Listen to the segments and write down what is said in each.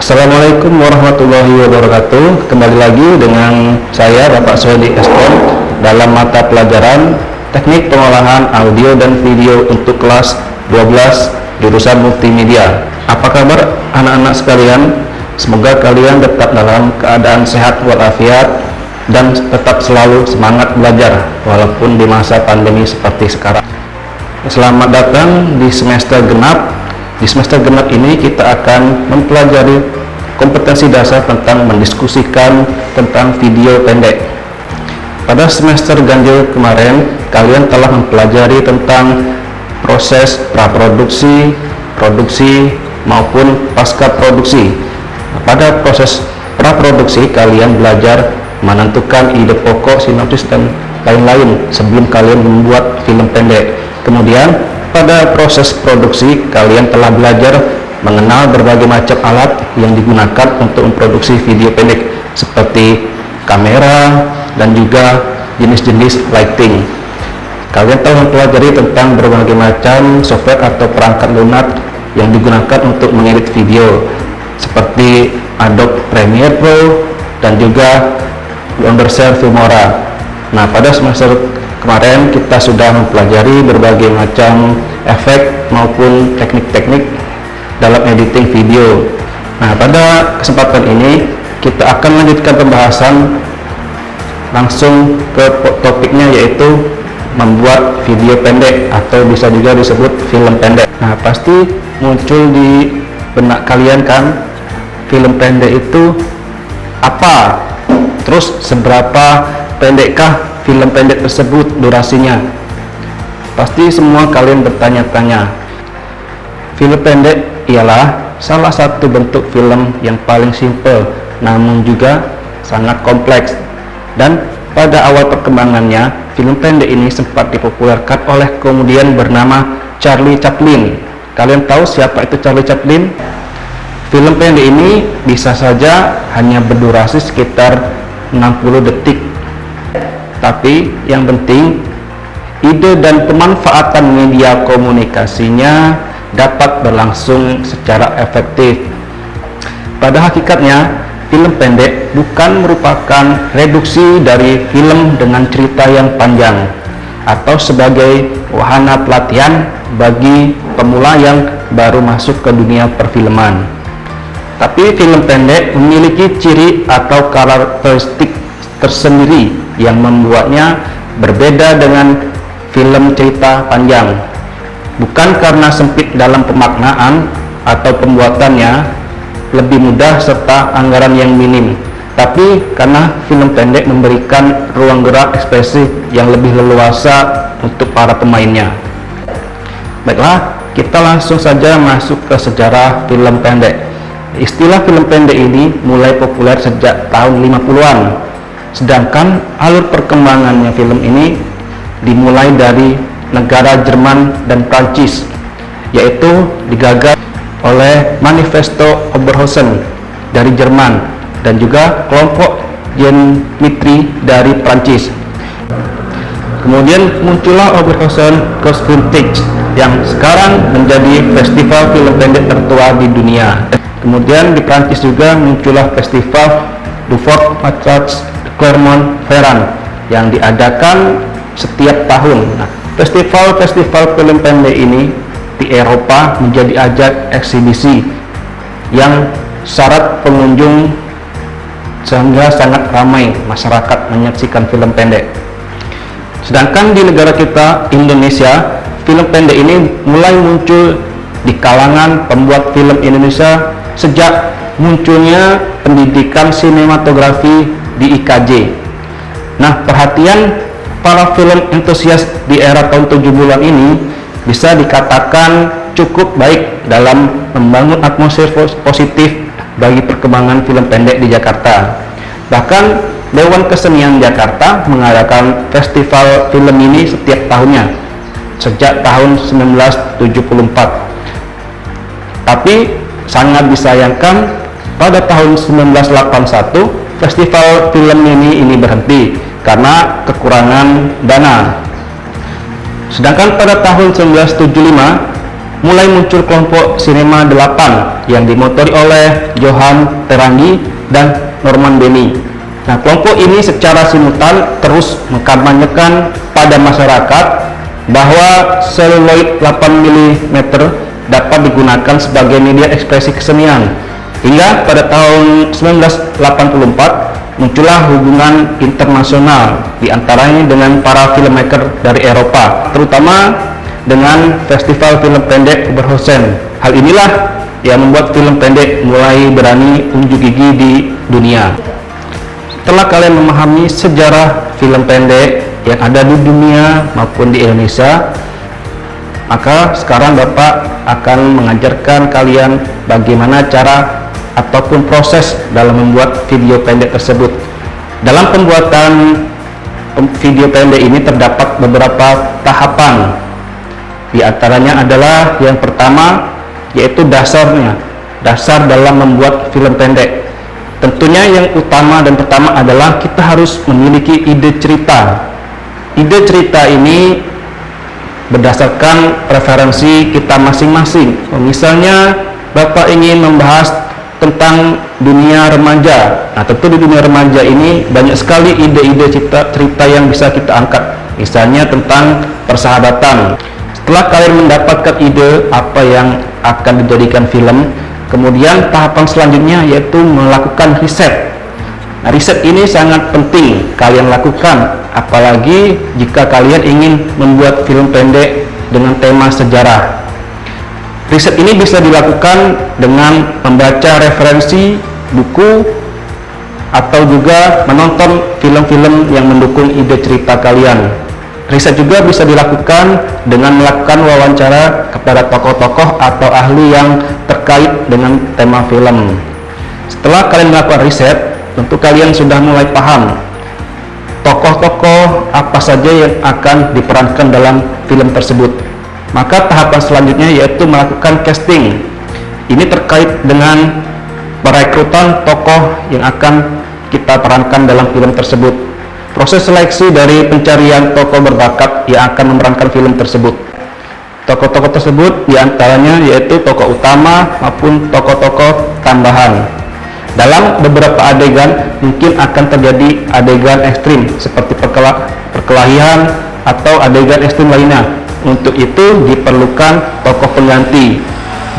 Assalamualaikum warahmatullahi wabarakatuh. Kembali lagi dengan saya Bapak Soedi Eskom dalam mata pelajaran Teknik Pengolahan Audio dan Video untuk kelas 12 jurusan Multimedia. Apa kabar anak-anak sekalian? Semoga kalian tetap dalam keadaan sehat walafiat dan tetap selalu semangat belajar walaupun di masa pandemi seperti sekarang. Selamat datang di semester genap. Di semester genap ini kita akan mempelajari kompetensi dasar tentang mendiskusikan tentang video pendek. Pada semester ganjil kemarin, kalian telah mempelajari tentang proses praproduksi, produksi, maupun pasca produksi. Pada proses praproduksi, kalian belajar menentukan ide pokok, sinopsis, dan lain-lain sebelum kalian membuat film pendek. Kemudian, pada proses produksi, kalian telah belajar mengenal berbagai macam alat yang digunakan untuk memproduksi video pendek seperti kamera dan juga jenis-jenis lighting. Kalian telah mempelajari tentang berbagai macam software atau perangkat lunak yang digunakan untuk mengedit video seperti Adobe Premiere Pro dan juga Wondershare Filmora. Nah, pada semester kemarin kita sudah mempelajari berbagai macam efek maupun teknik-teknik dalam editing video. Nah, pada kesempatan ini kita akan lanjutkan pembahasan langsung ke topiknya, yaitu membuat video pendek atau bisa juga disebut film pendek. Nah, pasti muncul di benak kalian kan, film pendek itu apa? Terus seberapa pendekkah film pendek tersebut durasinya? Pasti semua kalian bertanya-tanya. Film pendek ialah salah satu bentuk film yang paling simpel namun juga sangat kompleks, dan pada awal perkembangannya film pendek ini sempat dipopulerkan oleh komedian bernama Charlie Chaplin. Kalian tahu siapa itu Charlie Chaplin? Film pendek ini bisa saja hanya berdurasi sekitar 60 detik, tapi yang penting ide dan pemanfaatan media komunikasinya dapat berlangsung secara efektif. Pada hakikatnya, film pendek bukan merupakan reduksi dari film dengan cerita yang panjang atau sebagai wahana pelatihan bagi pemula yang baru masuk ke dunia perfilman. Tapi film pendek memiliki ciri atau karakteristik tersendiri yang membuatnya berbeda dengan film cerita panjang. Bukan karena sempit dalam pemaknaan atau pembuatannya lebih mudah serta anggaran yang minim, tapi karena film pendek memberikan ruang gerak ekspresif yang lebih leluasa untuk para pemainnya. Baiklah, kita langsung saja masuk ke sejarah film pendek. Istilah film pendek ini mulai populer sejak tahun 50-an, sedangkan alur perkembangannya film ini dimulai dari negara Jerman dan Prancis, yaitu digagas oleh Manifesto Oberhausen dari Jerman dan juga kelompok Jean Mitry dari Prancis. Kemudian muncullah Oberhausen Kurzfilmfest yang sekarang menjadi festival film pendek tertua di dunia. Kemudian di Prancis juga muncullah festival Dufort Matras Clermont-Ferrand yang diadakan setiap tahun. Nah, festival-festival film pendek ini di Eropa menjadi ajang eksibisi yang syarat pengunjung sehingga sangat ramai masyarakat menyaksikan film pendek. Sedangkan di negara kita, Indonesia, film pendek ini mulai muncul di kalangan pembuat film Indonesia sejak munculnya pendidikan sinematografi di IKJ. Nah, perhatian para film entusias di era tahun 70-an ini bisa dikatakan cukup baik dalam membangun atmosfer positif bagi perkembangan film pendek di Jakarta. Bahkan Dewan Kesenian Jakarta mengadakan festival film ini setiap tahunnya sejak tahun 1974. Tapi sangat disayangkan pada tahun 1981 festival film ini berhenti karena kekurangan dana. Sedangkan pada tahun 1975 mulai muncul kelompok Cinema 8 yang dimotori oleh Johan Terangi dan Norman Benny. Nah, kelompok ini secara simultan terus mengkampanyekan pada masyarakat bahwa seluloid 8 mm dapat digunakan sebagai media ekspresi kesenian. Hingga pada tahun 1984 muncullah hubungan internasional diantaranya dengan para filmmaker dari Eropa, terutama dengan festival film pendek Oberhausen. Hal inilah yang membuat film pendek mulai berani unjuk gigi di dunia. Setelah kalian memahami sejarah film pendek yang ada di dunia maupun di Indonesia, maka sekarang Bapak akan mengajarkan kalian bagaimana cara ataupun proses dalam membuat video pendek tersebut. Dalam pembuatan video pendek ini terdapat beberapa tahapan. Di antaranya adalah yang pertama yaitu dasarnya, dasar dalam membuat film pendek. Tentunya yang utama dan pertama adalah kita harus memiliki ide cerita. Ide cerita ini berdasarkan referensi kita masing-masing. Misalnya Bapak ingin membahas tentang dunia remaja. Nah, tentu di dunia remaja ini banyak sekali ide-ide cerita yang bisa kita angkat. Misalnya tentang persahabatan. Setelah kalian mendapatkan ide apa yang akan dijadikan film, kemudian tahapan selanjutnya yaitu melakukan riset. Nah, riset ini sangat penting kalian lakukan, apalagi jika kalian ingin membuat film pendek dengan tema sejarah. Riset ini bisa dilakukan dengan membaca referensi buku atau juga menonton film-film yang mendukung ide cerita kalian. Riset juga bisa dilakukan dengan melakukan wawancara kepada tokoh-tokoh atau ahli yang terkait dengan tema film. Setelah kalian melakukan riset, tentu kalian sudah mulai paham tokoh-tokoh apa saja yang akan diperankan dalam film tersebut. Maka tahapan selanjutnya yaitu melakukan casting. Ini terkait dengan perekrutan tokoh yang akan kita perankan dalam film tersebut. Proses seleksi dari pencarian tokoh berbakat yang akan memerankan film tersebut. Tokoh-tokoh tersebut diantaranya yaitu tokoh utama maupun tokoh-tokoh tambahan. Dalam beberapa adegan mungkin akan terjadi adegan ekstrim seperti perkelahian atau adegan ekstrim lainnya. Untuk itu diperlukan tokoh pengganti.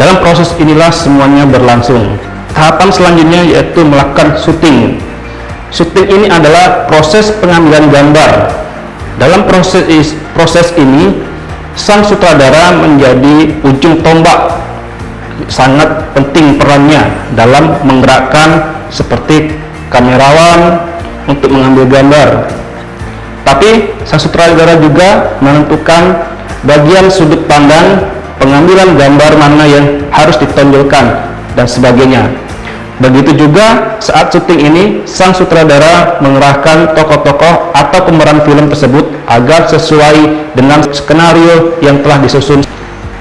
Dalam proses inilah semuanya berlangsung. Tahapan selanjutnya yaitu melakukan syuting. Syuting ini adalah proses pengambilan gambar. Dalam proses ini sang sutradara menjadi ujung tombak. Sangat penting perannya dalam menggerakkan seperti kamerawan untuk mengambil gambar. Tapi sang sutradara juga menentukan bagian sudut pandang, pengambilan gambar mana yang harus ditonjolkan dan sebagainya. Begitu juga saat syuting ini sang sutradara mengerahkan tokoh-tokoh atau pemeran film tersebut agar sesuai dengan skenario yang telah disusun.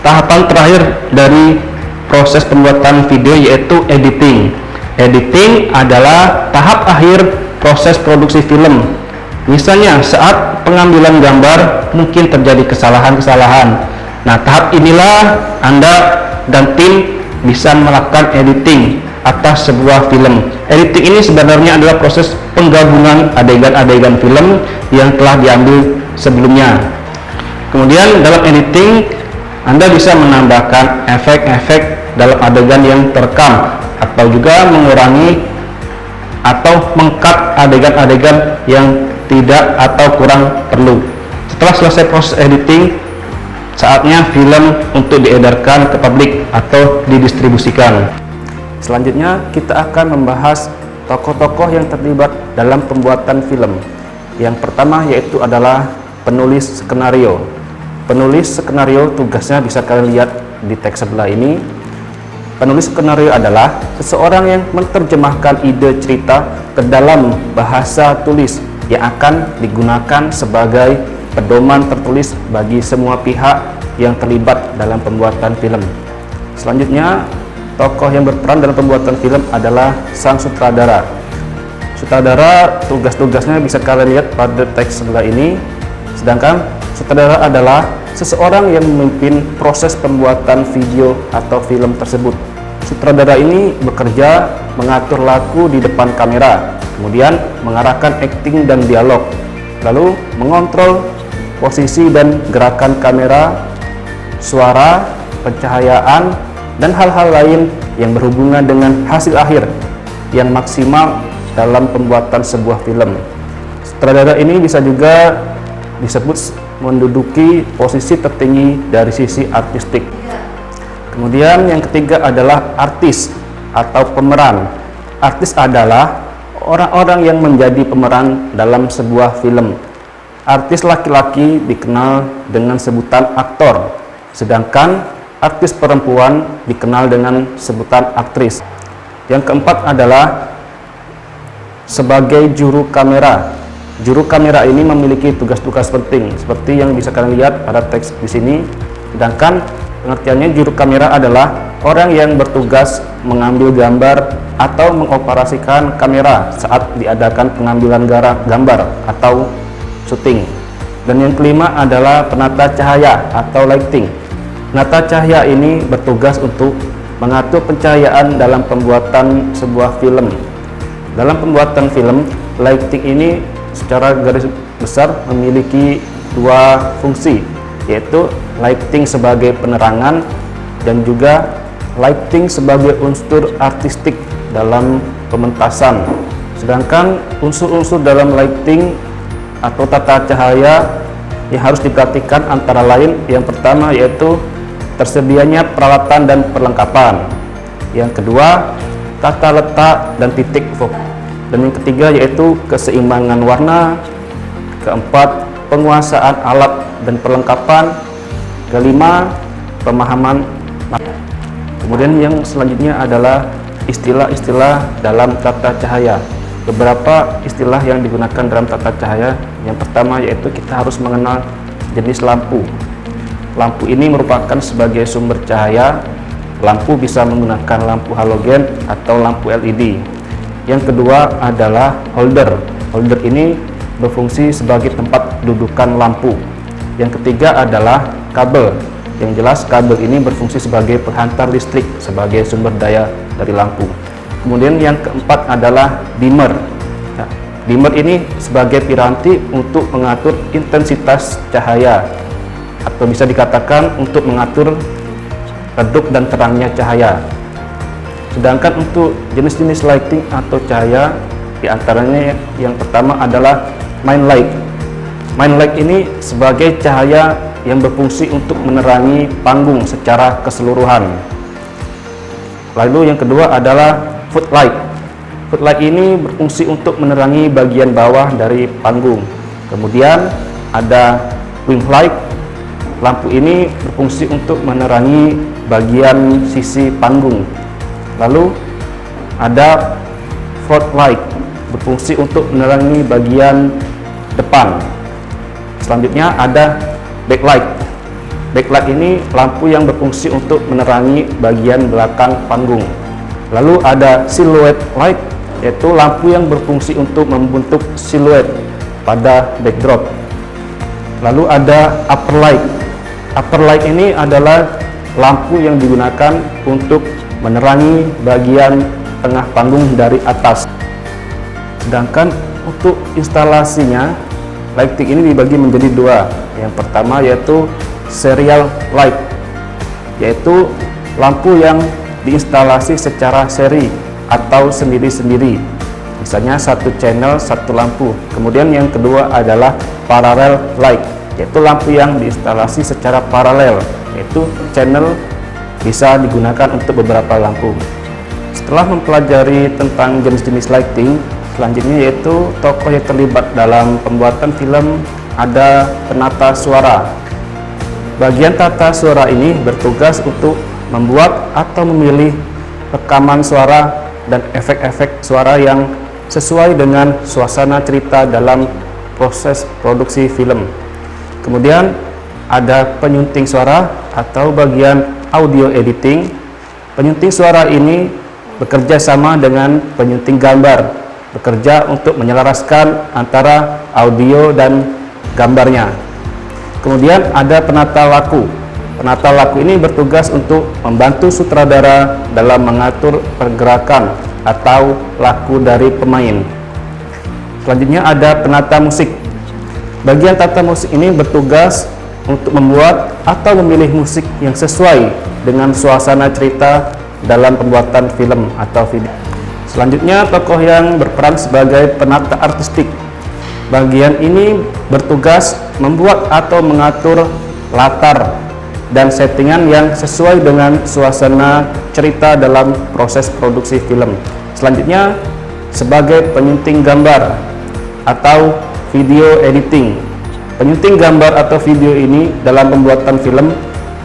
Tahapan terakhir dari proses pembuatan video yaitu editing. Editing adalah tahap akhir proses produksi film. Misalnya saat pengambilan gambar mungkin terjadi kesalahan-kesalahan. Nah, tahap inilah Anda dan tim bisa melakukan editing atas sebuah film. Editing ini sebenarnya adalah proses penggabungan adegan-adegan film yang telah diambil sebelumnya. Kemudian dalam editing Anda bisa menambahkan efek-efek dalam adegan yang terekam atau juga mengurangi atau meng-cut adegan-adegan yang tidak atau kurang perlu. Setelah selesai proses editing, saatnya film untuk diedarkan ke publik atau didistribusikan. Selanjutnya kita akan membahas tokoh-tokoh yang terlibat dalam pembuatan film. Yang pertama yaitu adalah penulis skenario. Penulis skenario tugasnya bisa kalian lihat di teks sebelah ini. Penulis skenario adalah seseorang yang menerjemahkan ide cerita ke dalam bahasa tulis yang akan digunakan sebagai pedoman tertulis bagi semua pihak yang terlibat dalam pembuatan film. Selanjutnya, tokoh yang berperan dalam pembuatan film adalah sang sutradara. Sutradara tugas-tugasnya bisa kalian lihat pada teks sebelah ini. Sedangkan sutradara adalah seseorang yang memimpin proses pembuatan video atau film tersebut. Sutradara ini bekerja mengatur laku di depan kamera, kemudian mengarahkan akting dan dialog, lalu mengontrol posisi dan gerakan kamera, suara, pencahayaan, dan hal-hal lain yang berhubungan dengan hasil akhir yang maksimal dalam pembuatan sebuah film. Sutradara ini bisa juga disebut menduduki posisi tertinggi dari sisi artistik. Kemudian yang ketiga adalah artis atau pemeran. Artis adalah orang-orang yang menjadi pemeran dalam sebuah film. Artis laki-laki dikenal dengan sebutan aktor, sedangkan artis perempuan dikenal dengan sebutan aktris. Yang keempat adalah sebagai juru kamera. Juru kamera ini memiliki tugas-tugas penting seperti yang bisa kalian lihat pada teks di sini. Sedangkan pengertiannya juru kamera adalah orang yang bertugas mengambil gambar atau mengoperasikan kamera saat diadakan pengambilan gambar atau syuting. Dan yang kelima adalah penata cahaya atau lighting. Penata cahaya ini bertugas untuk mengatur pencahayaan dalam pembuatan sebuah film. Dalam pembuatan film, lighting ini secara garis besar memiliki dua fungsi, yaitu lighting sebagai penerangan dan juga lighting sebagai unsur artistik dalam pementasan. Sedangkan unsur-unsur dalam lighting atau tata cahaya yang harus diperhatikan antara lain, yang pertama yaitu tersedianya peralatan dan perlengkapan, yang kedua tata letak dan titik fokus, dan yang ketiga yaitu keseimbangan warna, keempat penguasaan alat dan perlengkapan, kelima pemahaman. Kemudian yang selanjutnya adalah istilah-istilah dalam tata cahaya. Beberapa istilah yang digunakan dalam tata cahaya, yang pertama yaitu kita harus mengenal jenis lampu. Lampu ini merupakan sebagai sumber cahaya. Lampu bisa menggunakan lampu halogen atau lampu LED. Yang kedua adalah holder. Holder ini berfungsi sebagai tempat dudukan lampu. Yang ketiga adalah kabel. Yang jelas kabel ini berfungsi sebagai penghantar listrik sebagai sumber daya dari lampu. Kemudian yang keempat adalah dimmer. Nah, dimmer ini sebagai piranti untuk mengatur intensitas cahaya, atau bisa dikatakan untuk mengatur redup dan terangnya cahaya. Sedangkan untuk jenis-jenis lighting atau cahaya, diantaranya yang pertama adalah main light. Main light ini sebagai cahaya yang berfungsi untuk menerangi panggung secara keseluruhan. Lalu yang kedua adalah footlight. Footlight ini berfungsi untuk menerangi bagian bawah dari panggung. Kemudian ada wing light. Lampu ini berfungsi untuk menerangi bagian sisi panggung. Lalu ada front light, berfungsi untuk menerangi bagian depan. Selanjutnya ada backlight. Backlight ini lampu yang berfungsi untuk menerangi bagian belakang panggung. Lalu ada silhouette light, yaitu lampu yang berfungsi untuk membentuk siluet pada backdrop. Lalu ada upper light. Upper light ini adalah lampu yang digunakan untuk menerangi bagian tengah panggung dari atas. Sedangkan untuk instalasinya, lighting ini dibagi menjadi dua. Yang pertama yaitu serial light, yaitu lampu yang diinstalasi secara seri atau sendiri-sendiri. Misalnya satu channel, satu lampu. Kemudian yang kedua adalah parallel light, yaitu lampu yang diinstalasi secara paralel, yaitu channel bisa digunakan untuk beberapa lampu. Setelah mempelajari tentang jenis-jenis lighting, selanjutnya yaitu tokoh yang terlibat dalam pembuatan film ada penata suara. Bagian tata suara ini bertugas untuk membuat atau memilih rekaman suara dan efek-efek suara yang sesuai dengan suasana cerita dalam proses produksi film. Kemudian ada penyunting suara atau bagian audio editing. Penyunting suara ini bekerja sama dengan penyunting gambar, bekerja untuk menyelaraskan antara audio dan gambarnya. Kemudian ada penata laku. Penata laku ini bertugas untuk membantu sutradara dalam mengatur pergerakan atau laku dari pemain. Selanjutnya ada penata musik. Bagian tata musik ini bertugas untuk membuat atau memilih musik yang sesuai dengan suasana cerita dalam pembuatan film atau video. Selanjutnya, tokoh yang berperan sebagai penata artistik. Bagian ini bertugas membuat atau mengatur latar dan settingan yang sesuai dengan suasana cerita dalam proses produksi film. Selanjutnya, sebagai penyunting gambar atau video editing. Penyunting gambar atau video ini dalam pembuatan film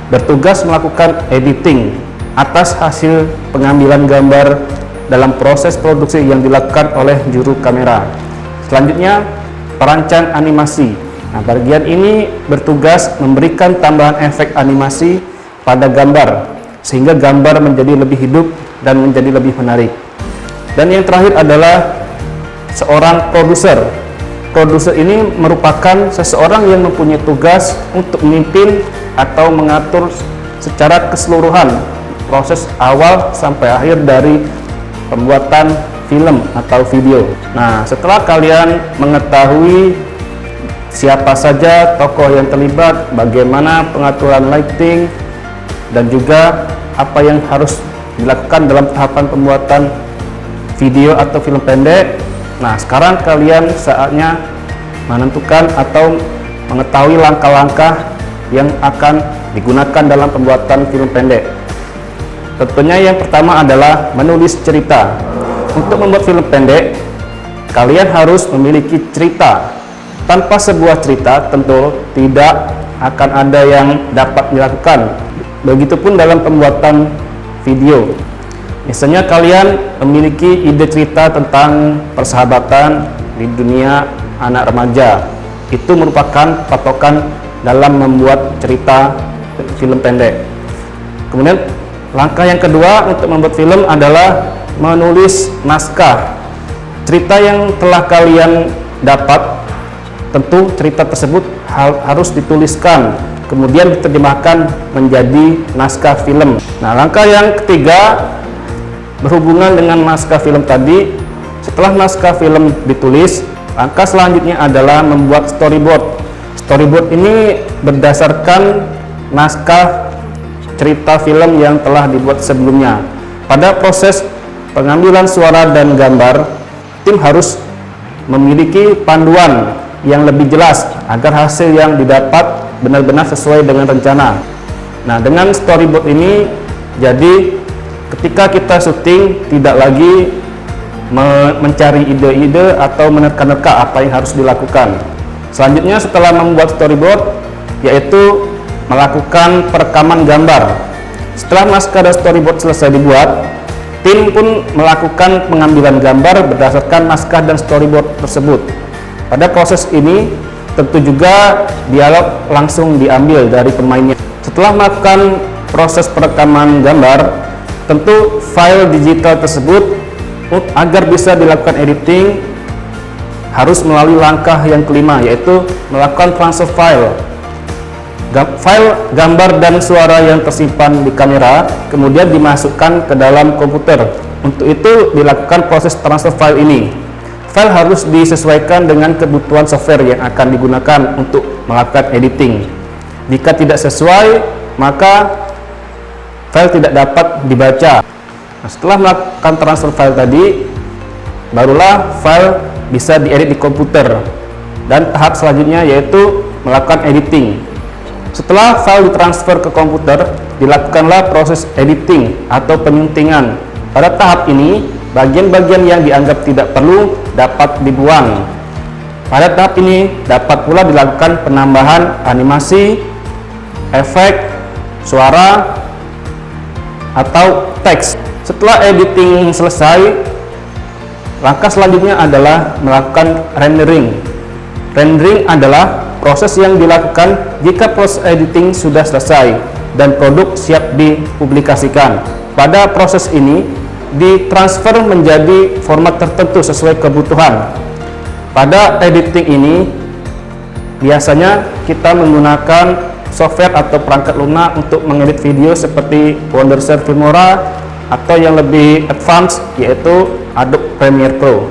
bertugas melakukan editing atas hasil pengambilan gambar dalam proses produksi yang dilakukan oleh juru kamera. Selanjutnya, perancang animasi. Nah, bagian ini bertugas memberikan tambahan efek animasi pada gambar sehingga gambar menjadi lebih hidup dan menjadi lebih menarik. Dan yang terakhir adalah seorang produser. Produser ini merupakan seseorang yang mempunyai tugas untuk memimpin atau mengatur secara keseluruhan proses awal sampai akhir dari pembuatan film atau video. Nah, setelah kalian mengetahui siapa saja tokoh yang terlibat, bagaimana pengaturan lighting, dan juga apa yang harus dilakukan dalam tahapan pembuatan video atau film pendek. Nah, sekarang kalian saatnya menentukan atau mengetahui langkah-langkah yang akan digunakan dalam pembuatan film pendek. Tentunya yang pertama adalah menulis cerita. Untuk membuat film pendek, kalian harus memiliki cerita. Tanpa sebuah cerita, tentu tidak akan ada yang dapat dilakukan. Begitupun dalam pembuatan video. Misalnya kalian memiliki ide cerita tentang persahabatan di dunia anak remaja. Itu merupakan patokan dalam membuat cerita film pendek. Kemudian langkah yang kedua untuk membuat film adalah menulis naskah. Cerita yang telah kalian dapat, tentu cerita tersebut harus dituliskan, kemudian diterjemahkan menjadi naskah film. Nah, langkah yang ketiga berhubungan dengan naskah film tadi. Setelah naskah film ditulis, langkah selanjutnya adalah membuat storyboard. Storyboard ini berdasarkan naskah cerita film yang telah dibuat sebelumnya. Pada proses pengambilan suara dan gambar, tim harus memiliki panduan yang lebih jelas agar hasil yang didapat benar-benar sesuai dengan rencana. Nah, dengan storyboard ini, jadi ketika kita syuting tidak lagi mencari ide-ide atau menerka-nerka apa yang harus dilakukan. Selanjutnya setelah membuat storyboard, yaitu melakukan perekaman gambar. Setelah naskah dan storyboard selesai dibuat, tim pun melakukan pengambilan gambar berdasarkan naskah dan storyboard tersebut. Pada proses ini tentu juga dialog langsung diambil dari pemainnya. Setelah melakukan proses perekaman gambar, tentu file digital tersebut agar bisa dilakukan editing harus melalui langkah yang kelima, yaitu melakukan transfer file. File gambar dan suara yang tersimpan di kamera kemudian dimasukkan ke dalam komputer. Untuk itu dilakukan proses transfer file ini. File harus disesuaikan dengan kebutuhan software yang akan digunakan untuk melakukan editing. Jika tidak sesuai, maka file tidak dapat dibaca. Nah, setelah melakukan transfer file tadi, barulah file bisa diedit di komputer. Dan tahap selanjutnya yaitu melakukan editing. Setelah file ditransfer ke komputer, dilakukanlah proses editing atau penyuntingan. Pada tahap ini, bagian-bagian yang dianggap tidak perlu dapat dibuang. Pada tahap ini dapat pula dilakukan penambahan animasi, efek, suara, atau teks. Setelah editing selesai, langkah selanjutnya adalah melakukan rendering. Rendering adalah proses yang dilakukan jika proses editing sudah selesai dan produk siap dipublikasikan. Pada proses ini ditransfer menjadi format tertentu sesuai kebutuhan. Pada editing ini biasanya kita menggunakan software atau perangkat lunak untuk mengedit video seperti Wondershare Filmora atau yang lebih advance yaitu Adobe Premiere Pro.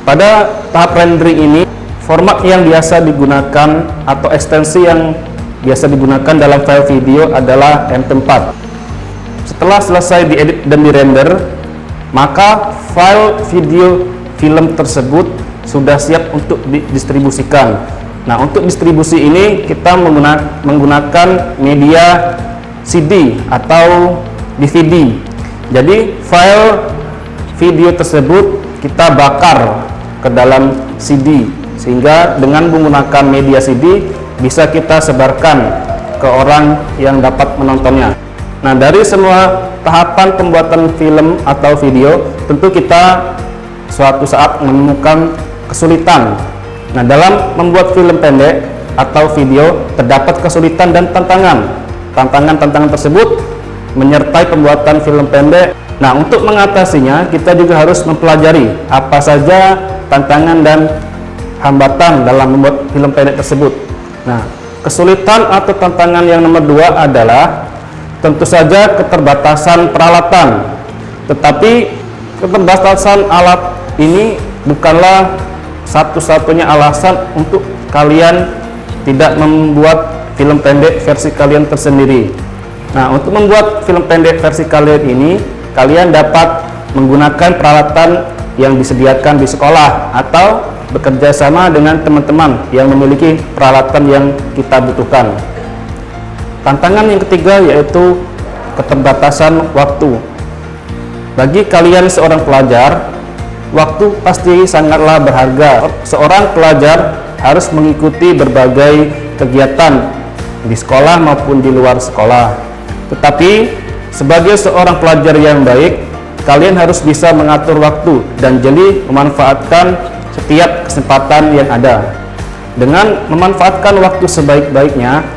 Pada tahap rendering ini, format yang biasa digunakan atau ekstensi yang biasa digunakan dalam file video adalah MP4. Setelah selesai diedit dan dirender, maka file video film tersebut sudah siap untuk didistribusikan. Nah, untuk distribusi ini kita menggunakan media CD atau DVD. Jadi file video tersebut kita bakar ke dalam CD, sehingga dengan menggunakan media CD bisa kita sebarkan ke orang yang dapat menontonnya. Nah, dari semua tahapan pembuatan film atau video, tentu kita suatu saat menemukan kesulitan. Nah, dalam membuat film pendek atau video terdapat kesulitan dan tantangan. Tantangan tersebut menyertai pembuatan film pendek. Nah, untuk mengatasinya kita juga harus mempelajari apa saja tantangan dan hambatan dalam membuat film pendek tersebut. Nah, kesulitan atau tantangan yang nomor 2 adalah tentu saja keterbatasan peralatan. Tetapi keterbatasan alat ini bukanlah satu-satunya alasan untuk kalian tidak membuat film pendek versi kalian tersendiri. Nah, untuk membuat film pendek versi kalian ini, kalian dapat menggunakan peralatan yang disediakan di sekolah atau bekerja sama dengan teman-teman yang memiliki peralatan yang kita butuhkan. Tantangan yang ketiga yaitu keterbatasan waktu. Bagi kalian seorang pelajar, waktu pasti sangatlah berharga. Seorang pelajar harus mengikuti berbagai kegiatan di sekolah maupun di luar sekolah. Tetapi sebagai seorang pelajar yang baik, kalian harus bisa mengatur waktu dan jeli memanfaatkan setiap kesempatan yang ada. Dengan memanfaatkan waktu sebaik-baiknya,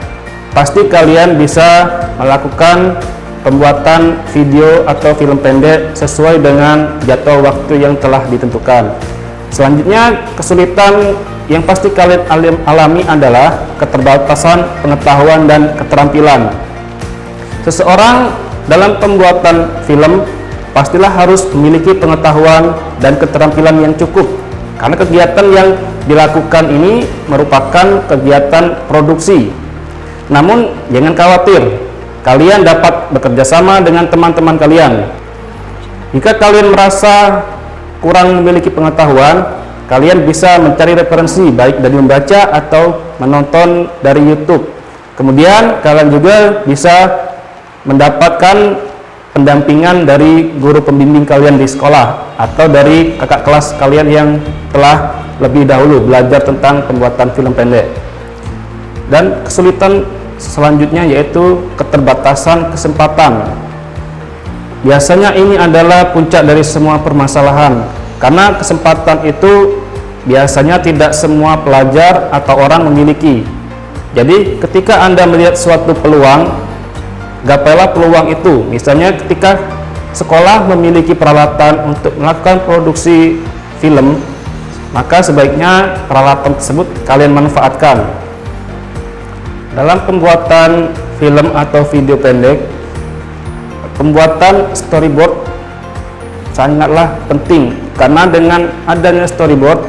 pasti kalian bisa melakukan pembuatan video atau film pendek sesuai dengan jadwal waktu yang telah ditentukan. Selanjutnya, kesulitan yang pasti kalian alami adalah keterbatasan pengetahuan dan keterampilan. Seseorang dalam pembuatan film pastilah harus memiliki pengetahuan dan keterampilan yang cukup, karena kegiatan yang dilakukan ini merupakan kegiatan produksi. Namun jangan khawatir, kalian dapat bekerja sama dengan teman-teman kalian. Jika kalian merasa kurang memiliki pengetahuan, kalian bisa mencari referensi baik dari membaca atau menonton dari YouTube. Kemudian kalian juga bisa mendapatkan pendampingan dari guru pembimbing kalian di sekolah atau dari kakak kelas kalian yang telah lebih dahulu belajar tentang pembuatan film pendek. Dan kesulitan selanjutnya yaitu keterbatasan kesempatan. Biasanya ini adalah puncak dari semua permasalahan, karena kesempatan itu biasanya tidak semua pelajar atau orang memiliki. Jadi ketika Anda melihat suatu peluang, gapailah peluang itu. Misalnya ketika sekolah memiliki peralatan untuk melakukan produksi film, maka sebaiknya peralatan tersebut kalian manfaatkan. Dalam pembuatan film atau video pendek, pembuatan storyboard sangatlah penting, karena dengan adanya storyboard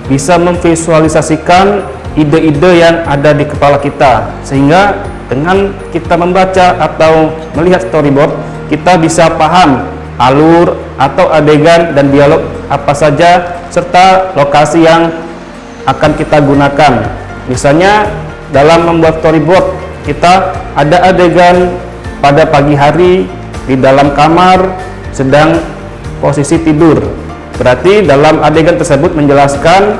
bisa memvisualisasikan ide-ide yang ada di kepala kita, sehingga dengan kita membaca atau melihat storyboard, kita bisa paham alur atau adegan dan dialog apa saja serta lokasi yang akan kita gunakan. Misalnya dalam membuat storyboard, kita ada adegan pada pagi hari di dalam kamar sedang posisi tidur. Berarti dalam adegan tersebut menjelaskan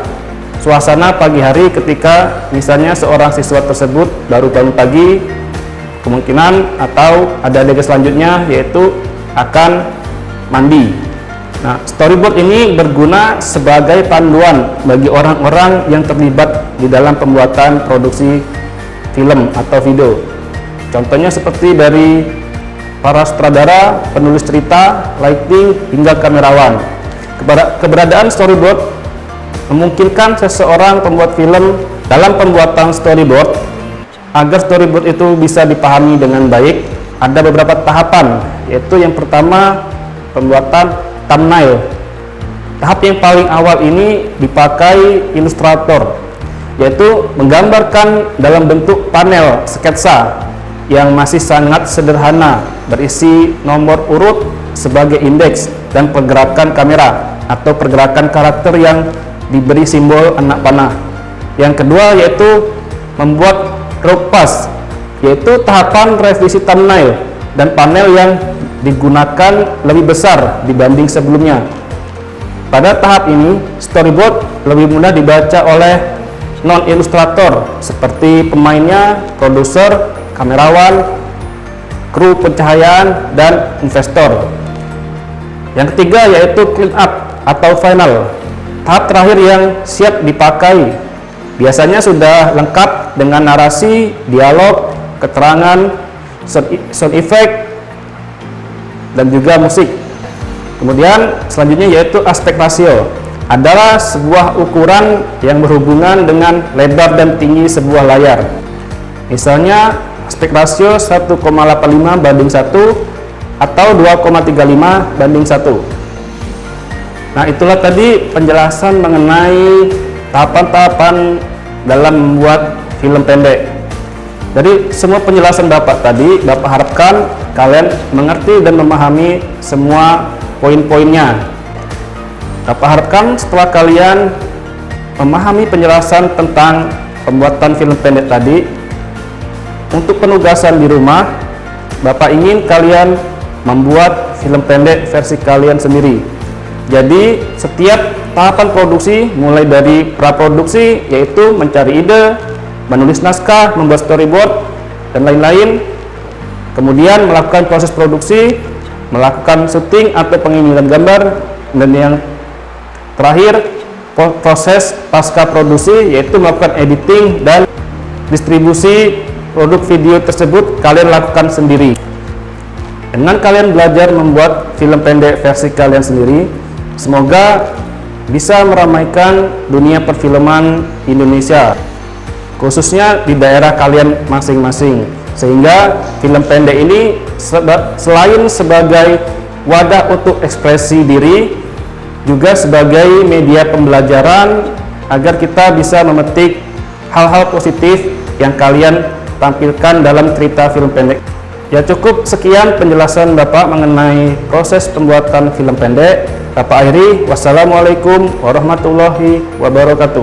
suasana pagi hari ketika misalnya seorang siswa tersebut baru bangun pagi, kemungkinan atau ada adegan selanjutnya yaitu akan mandi. Nah, storyboard ini berguna sebagai panduan bagi orang-orang yang terlibat di dalam pembuatan produksi film atau video. Contohnya seperti dari para sutradara, penulis cerita, lighting, hingga kamerawan. Keberadaan storyboard memungkinkan seseorang pembuat film Dalam pembuatan storyboard, agar storyboard itu bisa dipahami dengan baik, ada beberapa tahapan, yaitu yang pertama pembuatan thumbnail. Tahap yang paling awal ini dipakai Illustrator, yaitu menggambarkan dalam bentuk panel sketsa yang masih sangat sederhana, berisi nomor urut sebagai indeks dan pergerakan kamera atau pergerakan karakter yang diberi simbol anak panah. Yang kedua yaitu membuat raw pass, yaitu tahapan revisi thumbnail dan panel yang digunakan lebih besar dibanding sebelumnya. Pada tahap ini, storyboard lebih mudah dibaca oleh non-ilustrator seperti pemainnya, produser, kamerawan, kru pencahayaan, dan investor. Yang ketiga yaitu clean up atau final, tahap terakhir yang siap dipakai. Biasanya sudah lengkap dengan narasi, dialog, keterangan, sound effect, dan juga musik. Kemudian selanjutnya yaitu aspek rasio, adalah sebuah ukuran yang berhubungan dengan lebar dan tinggi sebuah layar. Misalnya aspek rasio 1,85 banding 1 atau 2,35 banding 1. Nah, itulah tadi penjelasan mengenai tahapan-tahapan dalam membuat film pendek. Jadi semua penjelasan Bapak tadi, Bapak harapkan kalian mengerti dan memahami semua poin-poinnya. Bapak harapkan setelah kalian memahami penjelasan tentang pembuatan film pendek tadi, untuk penugasan di rumah, Bapak ingin kalian membuat film pendek versi kalian sendiri. Jadi setiap tahapan produksi, mulai dari praproduksi, yaitu mencari ide, menulis naskah, membuat storyboard, dan lain-lain, kemudian melakukan proses produksi, melakukan syuting atau penginiran gambar, dan yang terakhir proses pasca produksi, yaitu melakukan editing dan distribusi produk video tersebut kalian lakukan sendiri. Dengan kalian belajar membuat film pendek versi kalian sendiri, semoga bisa meramaikan dunia perfilman Indonesia, khususnya di daerah kalian masing-masing, sehingga film pendek ini selain sebagai wadah untuk ekspresi diri, juga sebagai media pembelajaran agar kita bisa memetik hal-hal positif yang kalian tampilkan dalam cerita film pendek. Ya, cukup sekian penjelasan Bapak mengenai proses pembuatan film pendek. Bapak akhiri, wassalamualaikum warahmatullahi wabarakatuh.